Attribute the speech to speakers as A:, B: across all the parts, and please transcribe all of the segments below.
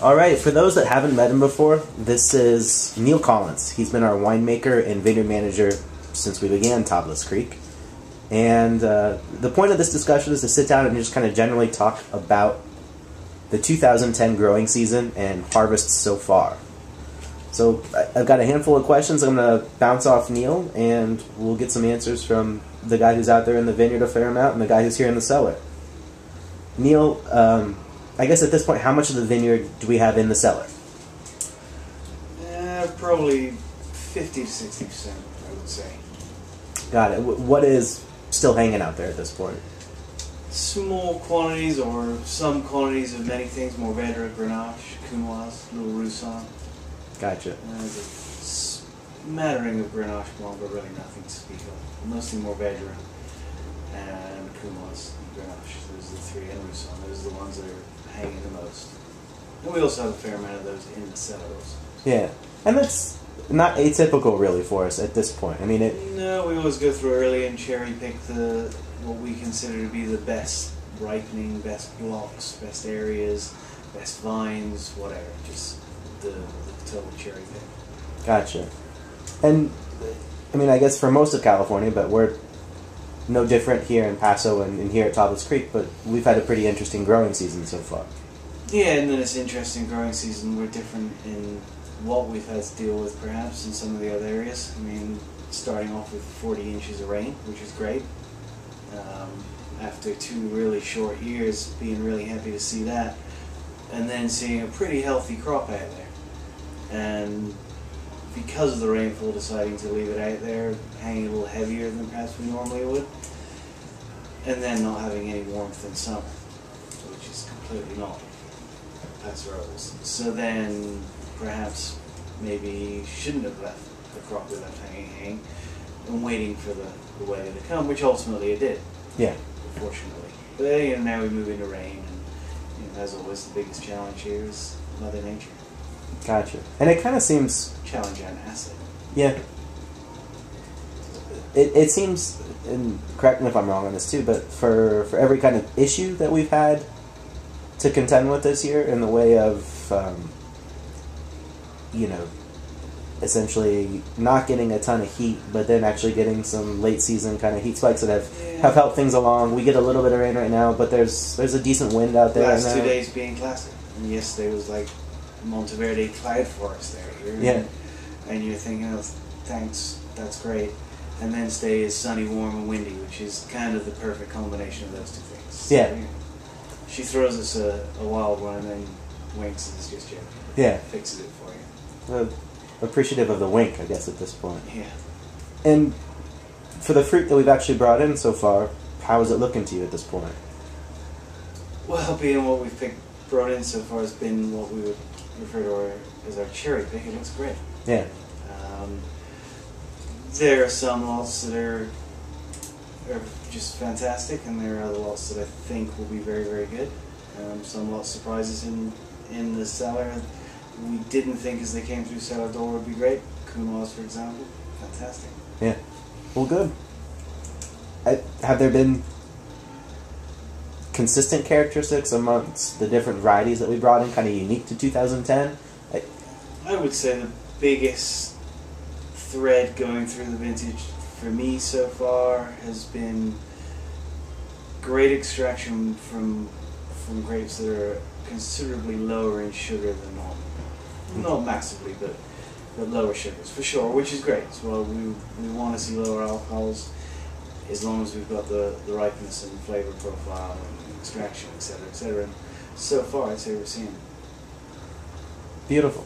A: All right, for those that haven't met him before, this is Neil Collins. He's been our winemaker and vineyard manager since we began Tablas Creek. And the point of this discussion is to sit down and just kind of generally talk about the 2010 growing season and harvests so far. So I've got a handful of questions I'm going to bounce off Neil, and we'll get some answers from the guy who's out there in the vineyard a fair amount and the guy who's here in the cellar. Neil, I guess at this point, how much of the vineyard do we have in the cellar?
B: Probably 50 to 60%, I would say.
A: Got it. What is still hanging out there at this point?
B: Small quantities or some quantities of many things: Mourvedre, Grenache, Counoise, Little Roussanne.
A: Gotcha.
B: There's a smattering of Grenache Blanc, but really nothing to speak of. Mostly Mourvedre and Counoise and Grenache. Those are the three, and Roussanne. Those are the ones that are hanging the most. And we also have a fair amount of those in the cellars.
A: Yeah, and that's not atypical really for us at this point. I mean,
B: No, we always go through early and cherry pick what we consider to be the best ripening, best blocks, best areas, best vines, whatever. Just the total cherry pick.
A: Gotcha. And I mean, I guess for most of California, but we're no different here in Paso and here at Tablas Creek, but we've had a pretty interesting growing season so far.
B: Yeah, and then it's an interesting growing season. We're different in what we've had to deal with, perhaps, in some of the other areas. I mean, starting off with 40 inches of rain, which is great. After 2 really short years, being really happy to see that. And then seeing a pretty healthy crop out there. And because of the rainfall, deciding to leave it out there, hanging a little heavier than perhaps we normally would. And then not having any warmth in summer, which is completely not Paso Robles. So then perhaps maybe shouldn't have left the crop we left hanging and waiting for the weather to come, which ultimately it did.
A: Yeah.
B: Fortunately. But now we move into rain, and as always, the biggest challenge here is Mother Nature.
A: Gotcha. And it kind of seems...
B: Challenge and asset.
A: Yeah. It seems, and correct me if I'm wrong on this too, but for every kind of issue that we've had to contend with this year in the way of, you know, essentially not getting a ton of heat, but then actually getting some late season kind of heat spikes that have helped things along. We get a little bit of rain right now, but there's a decent wind out there.
B: Last 2 days being classic. And yesterday was like Monteverde cloud forest there.
A: Yeah.
B: And you're thinking, oh, thanks, that's great. And then today is sunny, warm, and windy, which is kind of the perfect combination of those two things. So,
A: yeah.
B: She throws us a wild one and then winks and it's just joking.
A: Yeah.
B: Fixes it for you.
A: Appreciative of the wink, I guess, at this point.
B: Yeah.
A: And for the fruit that we've actually brought in so far, how is it looking to you at this point?
B: Well, being what we've brought in so far has been what we would refer to as our cherry pick. It looks great.
A: Yeah.
B: There are some lots that are just fantastic, and there are other lots that I think will be very, very good. Some lots surprises in the cellar we didn't think as they came through cellar door would be great. Counoise, for example, fantastic.
A: Yeah. Well, good. Have there been consistent characteristics amongst the different varieties that we brought in, kind of unique to 2010?
B: I would say the biggest thread going through the vintage for me so far has been great extraction from grapes that are considerably lower in sugar than normal. Not massively, but lower sugars for sure, which is great. So we want to see lower alcohols as long as we've got the ripeness and flavor profile and extraction, etc., etc. And so far, I'd say we're seeing
A: beautiful.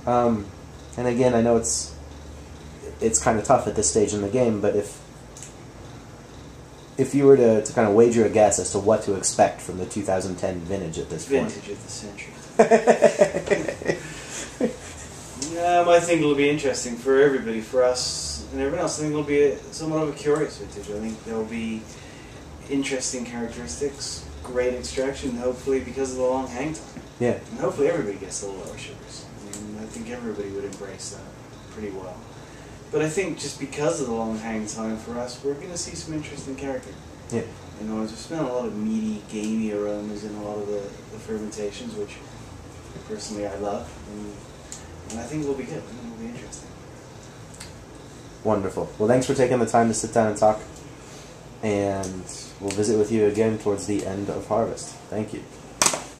A: And again, I know it's kind of tough at this stage in the game, but if you were to kind of wager a guess as to what to expect from the 2010 vintage at this point.
B: Vintage of the century. I think it'll be interesting for everybody, for us and everyone else. I think it'll be somewhat of a curious vintage. I think there'll be interesting characteristics, great extraction, hopefully because of the long hang time.
A: Yeah.
B: And hopefully everybody gets the lower sugars. I think everybody would embrace that pretty well. But I think just because of the long hang time for us, we're going to see some interesting character.
A: Yeah.
B: You know, we've spent a lot of meaty, gamey aromas in a lot of the fermentations, which personally I love, and I think it will be good. I think it will be interesting.
A: Wonderful. Well, thanks for taking the time to sit down and talk, and we'll visit with you again towards the end of harvest. Thank you.